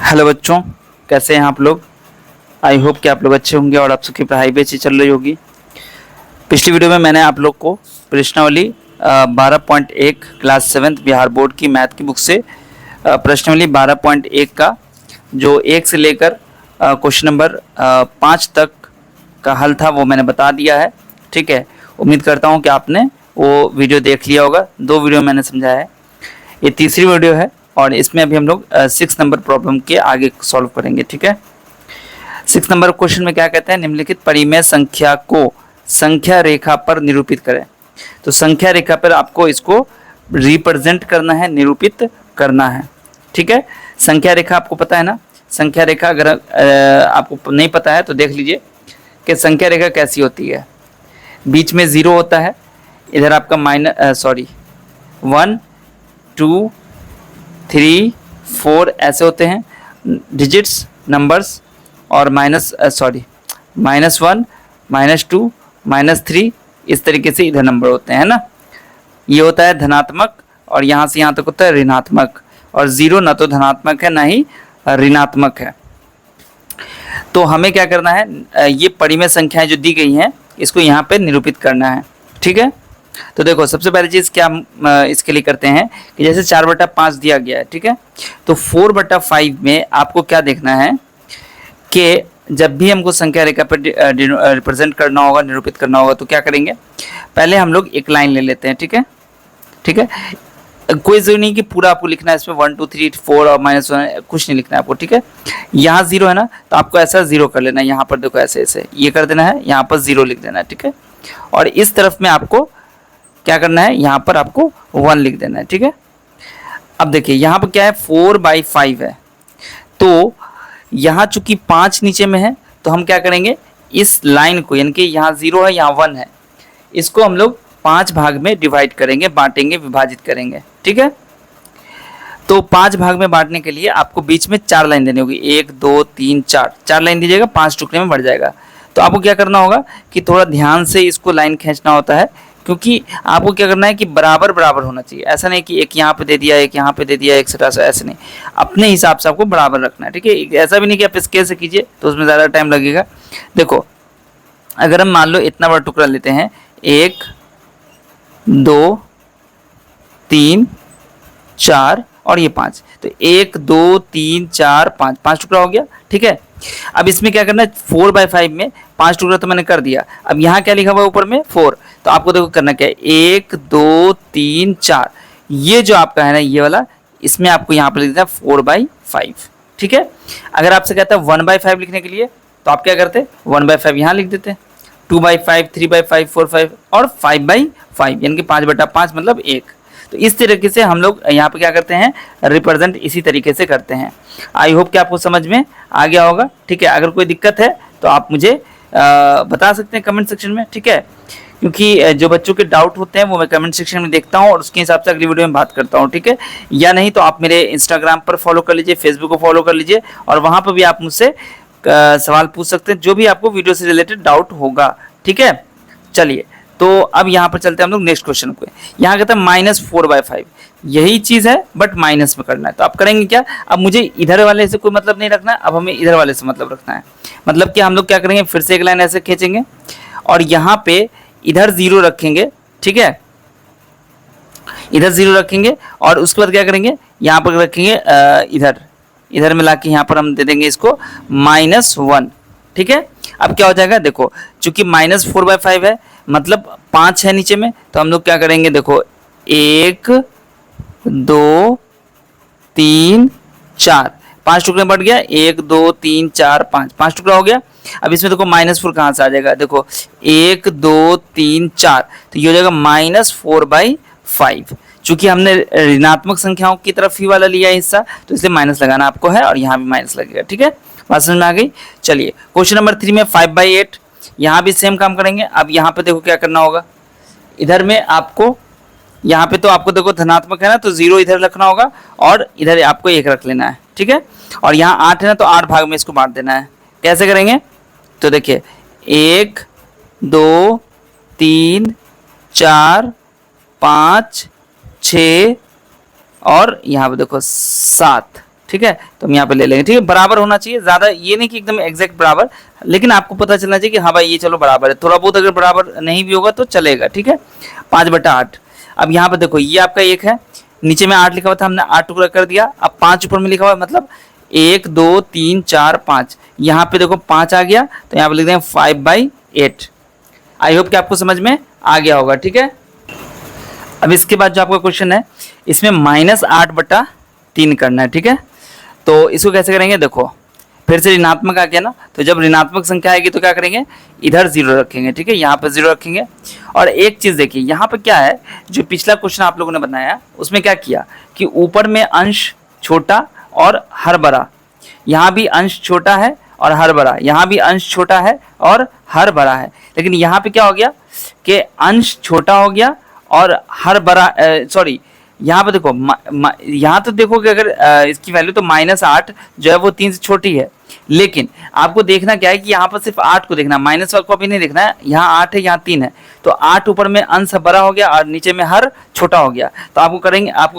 Hello बच्चों, कैसे हैं आप लोग। आई होप कि आप लोग अच्छे होंगे और आप सबकी पढ़ाई भी अच्छी चल रही होगी। पिछली वीडियो में मैंने आप लोग को प्रश्नावली 12.1 क्लास 7 बिहार बोर्ड की मैथ की बुक से प्रश्नावली 12.1 का जो 1 से लेकर क्वेश्चन नंबर 5 तक का हल था वो मैंने बता दिया है। ठीक है, उम्मीद करता हूँ कि आपने वो वीडियो देख लिया होगा। 2 वीडियो मैंने समझाया है, ये तीसरी वीडियो है और इसमें अभी हम लोग 6 नंबर प्रॉब्लम के आगे सॉल्व करेंगे। ठीक है, 6 नंबर क्वेश्चन में क्या कहते हैं, निम्नलिखित परिमेय संख्या को संख्या रेखा पर निरूपित करें। तो संख्या रेखा पर आपको इसको रिप्रेजेंट करना है, निरूपित करना है। ठीक है, संख्या रेखा आपको पता है ना। संख्या रेखा अगर आपको नहीं पता है तो देख लीजिए कि संख्या रेखा कैसी होती है। बीच में 0 होता है, इधर आपका 1 2 3 4 ऐसे होते हैं डिजिट्स नंबर्स, और -1 -2 -3 इस तरीके से इधर नंबर होते हैं ना। ये होता है धनात्मक और यहाँ से यहाँ तक होता है ऋणात्मक, और 0 ना तो धनात्मक है ना ही ऋणात्मक है। तो हमें क्या करना है, ये परिमेय संख्याएं जो दी गई हैं इसको यहाँ पे निरूपित करना है। ठीक है, तो देखो सबसे पहली चीज़ क्या हम इसके लिए करते हैं कि जैसे 4/5 दिया गया है। ठीक है, तो 4/5 में आपको क्या देखना है कि जब भी हमको संख्या रेखा पर रिप्रेजेंट करना होगा, निरूपित करना होगा, तो क्या करेंगे, पहले हम लोग एक लाइन ले लेते हैं। ठीक है, ठीक है, कोई जरूरी नहीं कि पूरा आपको लिखना है इसमें 1 2 3 4 और -1 कुछ नहीं लिखना है आपको। ठीक है, यहाँ 0 है ना, तो आपको ऐसा 0 कर लेना है। यहाँ पर देखो ऐसे ऐसे ये कर देना है, यहाँ पर 0 लिख देना है। ठीक है, और इस तरफ में आपको क्या करना है, यहाँ पर आपको 1 लिख देना है। ठीक है, अब देखिए यहाँ पर क्या है, 4/5 है, तो यहाँ चूंकि 5 नीचे में है तो हम क्या करेंगे, इस लाइन को यानी कि यहाँ 0 है यहाँ 1 है, इसको हम लोग 5 भाग में डिवाइड करेंगे, बांटेंगे, विभाजित करेंगे। ठीक है, तो 5 भाग में बांटने के लिए आपको बीच में 4 लाइन देनी होगी, 1 2 3 4 लाइन दीजिएगा, 5 टुकड़े में बढ़ जाएगा। तो आपको क्या करना होगा कि थोड़ा ध्यान से इसको लाइन खींचना होता है, क्योंकि आपको क्या करना है कि बराबर बराबर होना चाहिए। ऐसा नहीं कि एक यहाँ पे दे दिया, एक यहाँ पे दे दिया, एक्सेट्रा, ऐसे नहीं, अपने हिसाब से आपको बराबर रखना है। ठीक है, ऐसा भी नहीं कि आप स्केल से कीजिए तो उसमें ज़्यादा टाइम लगेगा। देखो अगर हम मान लो इतना बड़ा टुकड़ा लेते हैं, 1 2 3 4 और ये 5, तो 1 2 3 4 5 टुकड़ा हो गया। ठीक है, अब इसमें क्या करना है, 4/5 में 5 टुकड़ा तो मैंने कर दिया। अब यहाँ क्या लिखा हुआ है ऊपर में 4, तो आपको देखो करना क्या है, 1 2 3 4, ये जो आपका है ना ये वाला, इसमें आपको यहाँ पर लिख देना 4/5। ठीक है, अगर आपसे कहता है 1/5 लिखने के लिए तो आप क्या करते, 1/5 यहाँ लिख देते, 2/5 3/5 4/5 और 5/5 यानी कि 5/5 मतलब 1। तो इस तरीके से हम लोग यहाँ पे क्या करते हैं, रिप्रेजेंट इसी तरीके से करते हैं। आई होप कि आपको समझ में आ गया होगा। ठीक है, अगर कोई दिक्कत है तो आप मुझे बता सकते हैं कमेंट सेक्शन में। ठीक है, क्योंकि जो बच्चों के डाउट होते हैं वो मैं कमेंट सेक्शन में देखता हूँ और उसके हिसाब से अगली वीडियो में बात करता हूँ। ठीक है, या नहीं तो आप मेरे इंस्टाग्राम पर फॉलो कर लीजिए, फेसबुक को फॉलो कर लीजिए, और वहाँ पर भी आप मुझसे सवाल पूछ सकते हैं, जो भी आपको वीडियो से रिलेटेड डाउट होगा। ठीक है, चलिए तो अब यहाँ पर चलते हैं हम लोग नेक्स्ट क्वेश्चन पे। यहाँ कहता है -4/5, यही चीज़ है बट माइनस में करना है। तो आप करेंगे क्या, अब मुझे इधर वाले से कोई मतलब नहीं रखना है, अब हमें इधर वाले से मतलब रखना है। मतलब कि हम लोग क्या करेंगे, फिर से एक लाइन ऐसे खींचेंगे और यहाँ पे इधर 0 रखेंगे। ठीक है, इधर 0 रखेंगे और उसके बाद क्या करेंगे, यहाँ पर रखेंगे इधर में लाके यहाँ पर हम दे देंगे इसको -1। ठीक है, अब क्या हो जाएगा, देखो चूंकि -4/5 है मतलब 5 है नीचे में, तो हम लोग क्या करेंगे, देखो 1 2 3 4 5 टुकड़े बढ़ गया, 1 2 3 4 5 टुकड़ा हो गया। अब इसमें देखो -4 कहाँ से आ जाएगा, देखो 1 2 3 4, तो ये हो जाएगा -4/5। चूंकि हमने ऋणात्मक संख्याओं की तरफ ही वाला लिया हिस्सा, तो इसलिए माइनस लगाना आपको है और यहाँ भी माइनस लगेगा। ठीक है, बात समझ में आ गई। चलिए क्वेश्चन नंबर 3 में 5/8, यहाँ भी सेम काम करेंगे। अब यहाँ पे देखो क्या करना होगा, इधर में आपको, यहाँ पे तो आपको देखो धनात्मक है ना, तो 0 इधर रखना होगा और इधर आपको 1 रख लेना है। ठीक है, और यहाँ 8 है ना, तो 8 भाग में इसको बांट देना है। कैसे करेंगे, तो देखिए 1 2 3 4 5 6 और यहाँ पे देखो 7। ठीक है। तो हम यहाँ पे ले लेंगे, ठीक है। बराबर होना चाहिए, ज्यादा ये नहीं कि एकदम एग्जैक्ट बराबर, लेकिन आपको पता चलना चाहिए कि हाँ भाई ये चलो बराबर है। थोड़ा बहुत अगर बराबर नहीं भी होगा तो चलेगा, ठीक है। 5/8। अब यहाँ पे देखो ये आपका 1 है, नीचे में 8 लिखा हुआ था, हमने 8 टुकड़ा कर दिया। अब 5 ऊपर में लिखा हुआ है, मतलब 1 2 3 4 5, यहाँ पे देखो 5 आ गया, तो यहाँ पे लिख देंगे 5/8। आई होप कि आपको समझ में आ गया होगा, ठीक है। अब इसके बाद जो आपका क्वेश्चन है, इसमें -8/3 करना है, ठीक है। तो इसको कैसे करेंगे, देखो फिर से ऋणात्मक आ गया ना, तो जब ऋणात्मक संख्या आएगी तो क्या करेंगे, इधर 0 रखेंगे, ठीक है, यहाँ पर 0 रखेंगे। और एक चीज देखिए, यहाँ पर क्या है, जो पिछला क्वेश्चन आप लोगों ने बनाया उसमें क्या किया कि ऊपर में अंश छोटा और हर बड़ा, यहाँ भी अंश छोटा है और हर बड़ा, यहाँ भी अंश छोटा है और हर बड़ा है। लेकिन यहाँ पे क्या हो गया कि अंश छोटा हो गया और हर बड़ा, सॉरी यहाँ पे देखो यहाँ तो देखो कि अगर इसकी वैल्यू तो -8 जो है वो 3 से छोटी है, लेकिन आपको देखना क्या है कि यहाँ पर सिर्फ 8 को देखना, माइनस को अभी नहीं देखना है। यहाँ 8 है, यहाँ 3 है, तो 8 ऊपर में अंश बड़ा हो गया और नीचे में हर छोटा हो गया। तो आपको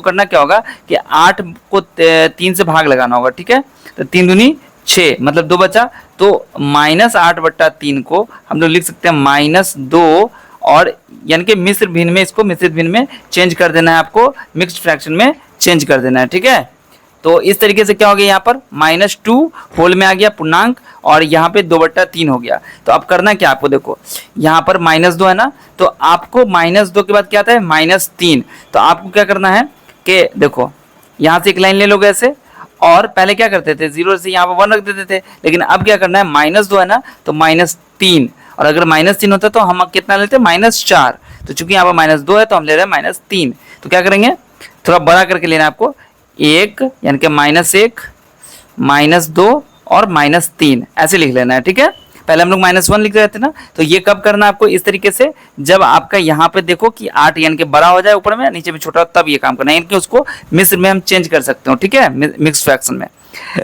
करना क्या होगा कि 8 को 3 से भाग लगाना होगा, ठीक है। तो 3 दूनी 6, मतलब 2 बचा, तो -8/3 को हम लोग लिख सकते हैं -2, और यानी कि मिश्र भिन्न में, इसको मिश्रित भिन्न में चेंज कर देना है, आपको मिक्स्ड फ्रैक्शन में चेंज कर देना है, ठीक है। तो इस तरीके से क्या हो गया, यहाँ पर -2 होल में आ गया पूर्णांक, और यहाँ पे 2/3 हो गया। तो अब करना क्या, आपको देखो यहाँ पर -2 है ना, तो आपको -2 के बाद क्या आता है, -3। तो आपको क्या करना है कि देखो यहाँ से एक लाइन ले लोगे ऐसे, और पहले क्या करते थे 0 से यहाँ पर 1 रख देते थे, लेकिन अब क्या करना है, -2 है ना, तो -3, और अगर -3 होता तो हम कितना लेते, -4। तो चूंकि यहाँ पर -2 है तो हम ले रहे हैं -3। तो क्या करेंगे, थोड़ा बड़ा करके लेना है आपको, 1 यानी कि -1 -2 और -3 ऐसे लिख लेना है, ठीक है। पहले हम लोग -1 लिख रहे थे ना, तो ये कब करना है आपको, इस तरीके से जब आपका यहाँ पे देखो कि 8 यानी कि बड़ा हो जाए ऊपर में, नीचे में छोटा हो, तब ये काम करना है, यानी कि उसको मिश्र में हम चेंज कर सकते हो, ठीक है, मिक्स फ्रैक्शन में।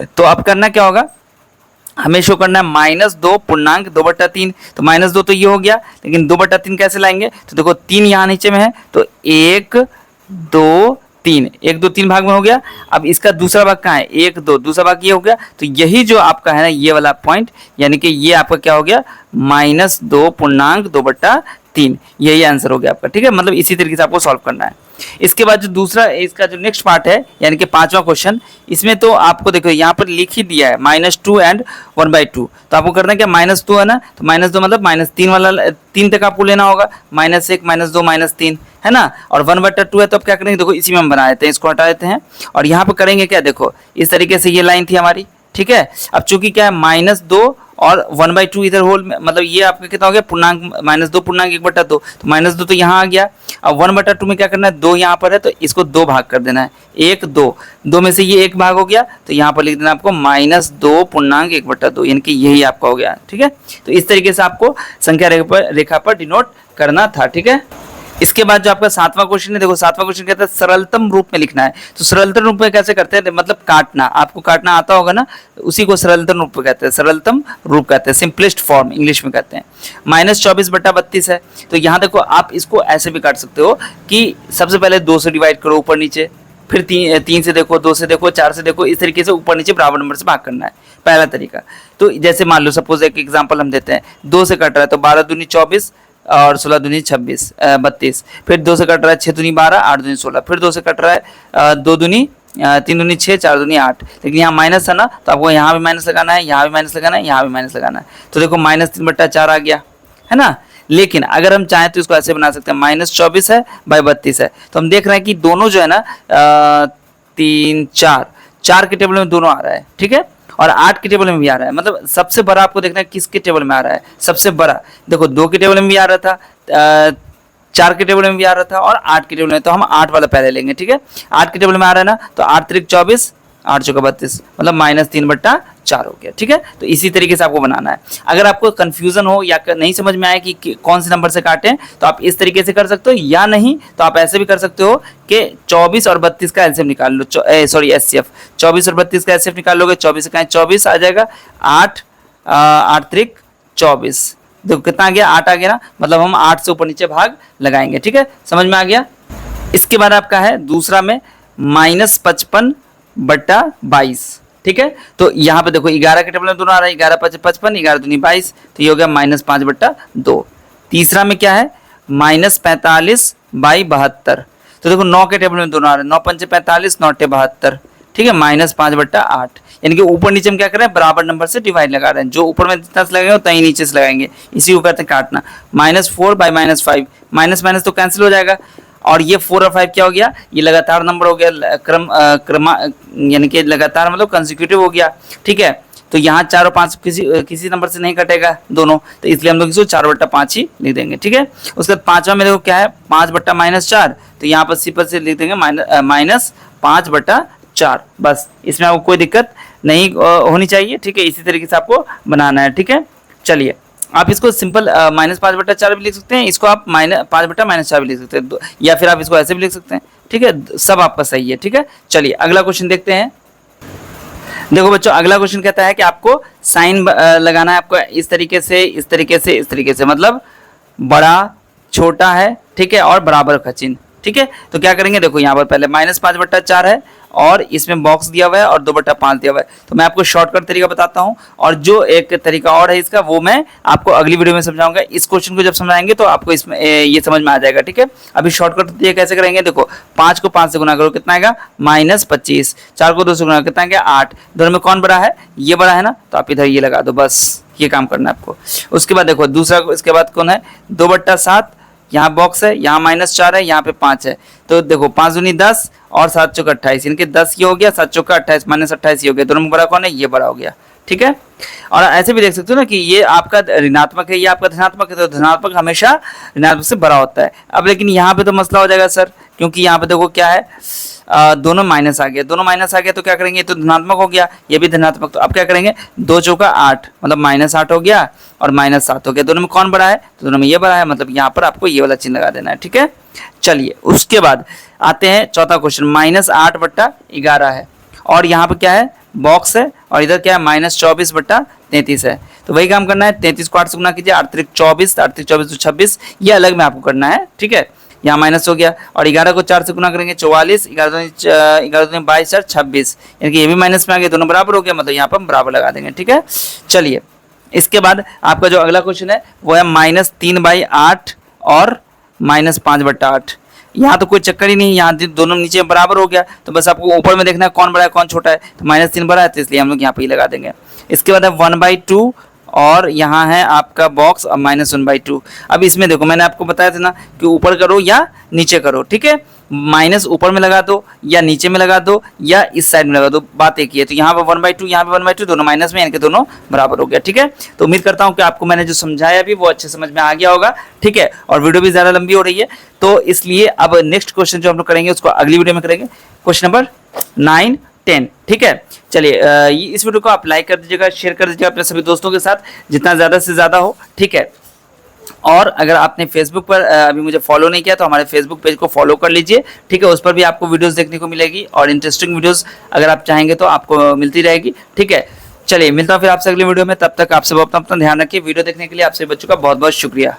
तो अब करना क्या होगा, हमें शो करना है -2 पूर्णांक 2/3। तो -2 तो ये हो गया, लेकिन 2/3 कैसे लाएंगे, तो देखो 3 यहाँ नीचे में है, तो 1 2 3, 1 2 3 भाग में हो गया। अब इसका दूसरा भाग कहाँ है, 1 2, दूसरा भाग ये हो गया। तो यही जो आपका है ना, ये वाला पॉइंट, यानी कि ये आपका क्या हो गया, -2 पूर्णांक 2/3, यही आंसर हो गया आपका, ठीक है। मतलब इसी तरीके से आपको सॉल्व करना है। इसके बाद जो दूसरा, इसका जो नेक्स्ट पार्ट है, यानी कि 5वां क्वेश्चन, इसमें तो आपको देखो यहाँ पर लिख ही दिया है -2 एंड 1/2। तो आपको करना क्या, -2 है ना, तो -2 मतलब -3 वाला, 3 तक आपको लेना होगा, -1 -2 -3 है ना, और 1/2 है। तो अब क्या करेंगे, देखो इसी में हम बना देते हैं, इसको हटा देते हैं, और यहाँ पर करेंगे क्या, देखो इस तरीके से ये लाइन थी हमारी, ठीक है। अब चूंकि क्या है, -2 और 1/2 इधर होल में, मतलब ये आपका कितना हो गया, पूर्णांक -2 पूर्णांक 1/2, तो -2 तो यहाँ आ गया। अब 1/2 में क्या करना है, 2 यहाँ पर है, तो इसको 2 भाग कर देना है, 1 2, 2 में से ये 1 भाग हो गया, तो यहाँ पर लिख देना आपको -2 पूर्णांक 1/2, यानी कि यही आपका हो गया, ठीक है। तो इस तरीके से आपको संख्या रेखा पर डिनोट करना था, ठीक है। इसके बाद जो आपका 7वां क्वेश्चन है, देखो 7वां क्वेश्चन कहता है सरलतम रूप में लिखना है। तो सरलतम रूप में कैसे करते हैं, मतलब काटना, आपको काटना आता होगा ना, उसी को सरलतम रूप में कहते हैं, सरलतम रूप कहते हैं, सिंपलेस्ट फॉर्म इंग्लिश में कहते हैं। -24/32 है, तो यहाँ देखो आप इसको ऐसे भी काट सकते हो कि सबसे पहले 2 से डिवाइड करो ऊपर नीचे, फिर 3 से देखो, 2 से देखो, 4 से देखो, इस तरीके से ऊपर नीचे बराबर नंबर से भाग करना है, पहला तरीका। तो जैसे मान लो सपोज एक एग्जाम्पल हम देते हैं, 2 से कट रहा है तो 12 दूनी 24 और 16 दूनी 32, फिर 2 से कट रहा है 6 दूनी 12, 8 दूनी 16, फिर 2 से कट रहा है 2 दूनी 3 दूनी 6, 4 दूनी 8, लेकिन यहाँ माइनस है ना, तो आपको यहाँ भी माइनस लगाना है, यहाँ भी माइनस लगाना है, यहाँ भी माइनस लगाना है। तो देखो -3/4 आ गया है ना। लेकिन अगर हम चाहें तो इसको ऐसे बना सकते हैं, -24 है बाई 32 है, तो हम देख रहे हैं कि दोनों जो है ना 3 4 के टेबल में दोनों आ रहा है, ठीक है, और 8 के टेबल में भी आ रहा है। मतलब सबसे बड़ा आपको देखना है किसके टेबल में आ रहा है, सबसे बड़ा देखो 2 के टेबल में भी आ रहा था, 4 के टेबल में भी आ रहा था, और 8 के टेबल में, तो हम 8 वाला पहले लेंगे, ठीक है। 8 के टेबल में आ रहा है ना, तो 8 3 24, 8 चौका 32, मतलब -3/4 हो गया, ठीक है। तो इसी तरीके से आपको बनाना है। अगर आपको कंफ्यूजन हो या नहीं समझ में आए कि कौन से नंबर से काटें, तो आप इस तरीके से कर सकते हो, या नहीं तो आप ऐसे भी कर सकते हो कि 24 और 32 का एलसीएम निकाल लो, सॉरी एचसीएफ, 24 और 32 का एचसीएफ निकाल लोगे, 24 का 24 आ जाएगा, 8 3 24, देखो कितना आ गया, 8 आ गया ना, मतलब हम 8 से ऊपर नीचे भाग लगाएंगे, ठीक है, समझ में आ गया। इसके बाद आपका है दूसरा में -55 11/22। ठीक है, तो यहाँ पे देखो 11 के टेबल में दोनों आ रहा है, 11 5 55, 11 दूनी 22, तो ये हो गया -5/2। तीसरा में क्या है, -45/72। तो देखो 9 के टेबल में दोनों आ रहे हैं, 9 5 45, 9 8 72। ठीक है, -5/8, यानी कि ऊपर नीचे में क्या कर रहे हैं, बराबर नंबर से डिवाइड लगा रहे हैं। जो ऊपर में जितना से लगाएंगे उतना ही नीचे से लगाएंगे, इसी को कहते हैं काटना। -4/-5, माइनस माइनस तो कैंसिल हो जाएगा। और ये 4 और 5 क्या हो गया, ये लगातार नंबर हो गया, क्रम यानी कि लगातार मतलब कंसेक्यूटिव हो गया। ठीक है, तो यहाँ 4 और 5 किसी नंबर से नहीं कटेगा दोनों, तो इसलिए हम लोग इसको 4/5 ही लिख देंगे। ठीक है, उसके बाद पांचवा में देखो क्या है, 5/-4, तो यहाँ पर सिंपल से लिख देंगे -5/4। बस, इसमें आपको कोई दिक्कत नहीं होनी चाहिए। ठीक है, इसी तरीके से आपको बनाना है। ठीक है, चलिए आप इसको सिंपल -5/4 भी लिख सकते हैं, इसको आप -5/-4 भी लिख सकते हैं, या फिर आप इसको ऐसे भी लिख सकते हैं। ठीक है, सब आपका सही है। ठीक है, चलिए अगला क्वेश्चन देखते हैं। देखो बच्चों, अगला क्वेश्चन कहता है कि आपको साइन लगाना है आपको इस तरीके से, इस तरीके से, इस तरीके से, मतलब बड़ा छोटा है, ठीक है, और बराबर का चिन्ह। ठीक है, तो क्या करेंगे, देखो यहाँ पर पहले -5/4 है और इसमें बॉक्स दिया हुआ है और 2/5 दिया हुआ है। तो मैं आपको शॉर्टकट तरीका बताता हूँ, और जो एक तरीका और है इसका, वो मैं आपको अगली वीडियो में समझाऊंगा। इस क्वेश्चन को जब समझाएंगे तो आपको इसमें ये समझ में आ जाएगा। ठीक है, अभी शॉर्टकट ये कैसे करेंगे, देखो 5 को 5 से गुना करो, कितना आएगा, -25। 4 को 2 से गुना करो, कितना आएगा, 8। दोनों में कौन बड़ा है, ये बड़ा है ना, तो आप इधर ये लगा दो, बस ये काम करना है आपको। उसके बाद देखो दूसरा, इसके बाद कौन है, 2/7, यहाँ बॉक्स है, यहाँ -4 है, यहाँ पे 5 है। तो देखो 5 दूनी 10 और 7 चौका 28, इनके 10 ये हो गया, 7 चौका 28, -28 ये हो गया। दोनों में बड़ा कौन है, ये बड़ा हो गया। ठीक है, और ऐसे भी देख सकते हो ना कि ये आपका ऋणात्मक है, ये आपका धनात्मक है, तो धनात्मक हमेशा ऋणात्मक से बड़ा होता है। अब लेकिन यहाँ पे तो मसला हो जाएगा सर, क्योंकि यहाँ पे देखो क्या है, दोनों माइनस आ गया, दोनों माइनस आ गया, तो क्या करेंगे, ये तो धनात्मक हो गया, ये भी धनात्मक, तो अब क्या करेंगे, 2 चौका 8, मतलब -8 हो गया और -7 हो गया। दोनों में कौन बड़ा है, तो दोनों में ये बड़ा है, मतलब यहाँ पर आपको ये वाला चिन्ह लगा देना है। ठीक है, चलिए उसके बाद आते हैं चौथा क्वेश्चन, -8/11 है, और यहाँ पर क्या है, बॉक्स है, और इधर क्या है, -24/33 है। तो वही काम करना है, 33 को 8 से गुना कीजिए, 8 × 24, 8 × 24 तो 26, ये अलग में आपको करना है। ठीक है, यहाँ माइनस हो गया, और 11 को 4 से गुना करेंगे 44, 11 22 4 26, यानी कि ये भी माइनस में आ गया, दोनों बराबर हो गया, मतलब यहाँ पर हम बराबर लगा देंगे। ठीक है, चलिए इसके बाद आपका जो अगला क्वेश्चन है वो है -3/8 और -5/8। यहाँ तो कोई चक्कर ही नहीं, यहाँ दोनों नीचे बराबर हो गया, तो बस आपको ऊपर में देखना है कौन बड़ा है कौन छोटा है, तो -3 बड़ा है, तो इसलिए हम लोग यहाँ पे ही लगा देंगे। इसके बाद है 1/2 और यहाँ है आपका बॉक्स और -1/2। अब इसमें देखो मैंने आपको बताया था ना कि ऊपर करो या नीचे करो। ठीक है, माइनस ऊपर में लगा दो या नीचे में लगा दो या इस साइड में लगा दो, बात एक ही है। तो यहाँ पर 1/2, यहाँ पे 1/2, दोनों माइनस में, यानी कि दोनों बराबर हो गया। ठीक है, तो उम्मीद करता हूँ कि आपको मैंने जो समझाया अभी वो अच्छे समझ में आ गया होगा। ठीक है, और वीडियो भी ज़्यादा लंबी हो रही है, तो इसलिए अब नेक्स्ट क्वेश्चन जो हम लोग करेंगे उसको अगली वीडियो में करेंगे, क्वेश्चन नंबर 9, 10। ठीक है, चलिए इस वीडियो को आप लाइक कर दीजिएगा, शेयर कर दीजिएगा अपने सभी दोस्तों के साथ, जितना ज़्यादा से ज़्यादा हो। ठीक है, और अगर आपने फेसबुक पर अभी मुझे फॉलो नहीं किया तो हमारे फेसबुक पेज को फॉलो कर लीजिए। ठीक है, उस पर भी आपको वीडियोस देखने को मिलेगी और इंटरेस्टिंग वीडियोस अगर आप चाहेंगे तो आपको मिलती रहेगी। ठीक है, चलिए मिलता हूँ फिर आपसे अगली वीडियो में, तब तक आप सब अपना ध्यान रखिए। वीडियो देखने के लिए आप सभी बच्चों का बहुत बहुत शुक्रिया।